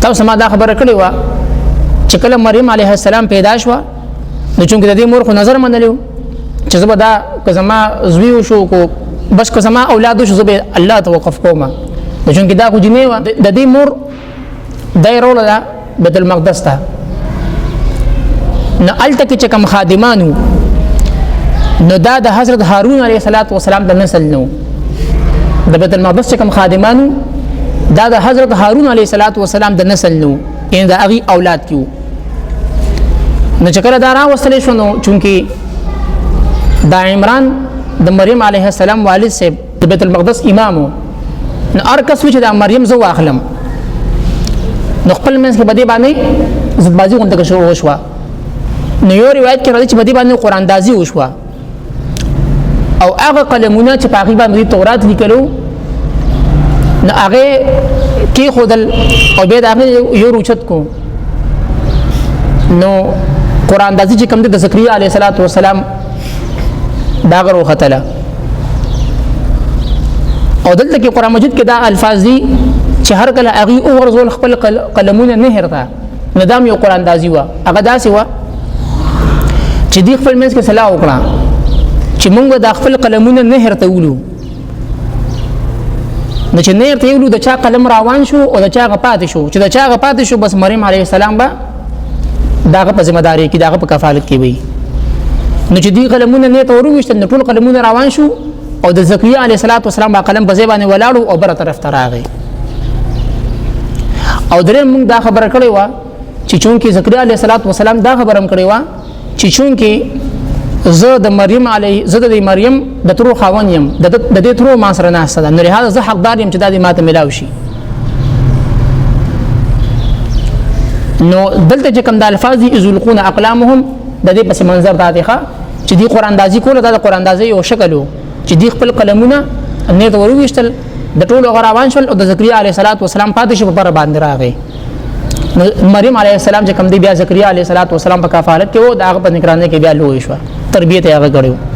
تاسو ما دا خبره کړې و چې کله مریم علیه السلام پیدا شو نو چونکې د دې مور خو نظر منلیو چې زه به دا که زما زوی وشو کو بس که زما اولاد وشو زه به الله ته وقف کوم نو چونکې دا خو جنې وه د دې مور دا یې روله ده بیت المقدس ته نو هلته کې چې کوم خادمان وو نو دا د حضرت هارون علیه السلام د نسل نو د بیت المقدس چې کوم خادمان وو دا د حضرت هارون علیه السلام د نسل نو یعنی د هغې اولاد کې وو نو چې کله دا راوستلی شو نو چونکې دا عمران د مریم علیه السلام والد صاحب د بیت المقدس امام و نو هر کس و چې دا مریم زه واخلم نو خپل منځ کې په دې باندې ضدبازي غونډه شروع وشوه نو یو روایت کې راځي چې په دې باندې قراندازي وشوه او هغه قلمونه چې په هغې باندې تورات لیکلو نو هغې کېښودل او بیا د هغې یو روچت کو نو قراندازي چې کوم دی د زکریا علیه السلام دا هغه وختله او دلته کې قرآن مجید کې دا الفاظ دي چې هر کله هغې وغورځول خپل قلمونه نهر ته نو دا هم یو قراندازي وه هغه داسې وه چې دوی خپل منځ کې صلاح وکړه چې موږ به دا خپل قلمونه نهر ته ولو نو چې نهر ته ولو د چا قلم روان شو او د چا هغه پاتې شو چې د چا هغه پاتې شو بس مریم علیه السلام به د هغه په ذمه داري کې د هغه په کفالت کې وي نو چې دوی قلمونه نه ته ورویشتل نو ټول قلمونه روان شو او د زکریا علیه السلام با قلم په ځای باندې ولاړو او بره طرف ته راغی او درې موږ دا خبره کړې وه چې چونکې زکریا علیه السلام دا خبره هم کړې وه چې چونکې زه د مریم د ترو خاوند یم د دې ترو ما سره ناسته ده نو لهذا زه حقدار یم چې دا دې ماته میلاو شي نو دلته چې کوم د الفاظ دي یزلقون اقلامهم د دې پس منظر دا دی چې دی قراندازي کوله دا د قراندازي یو شکل و چې دی خپل قلمونه نه ته ورویشتل د ټولو هغه روان شول او د زکریا علیه السلام پاتې شو په بره باندې راغی نو مریم علیه السلام چې کوم دی بیا زکریا علیه السلام په کفالت کې و د هغه په نگرانۍ کې بیا لوی شوه تربیت یې هغه کړی و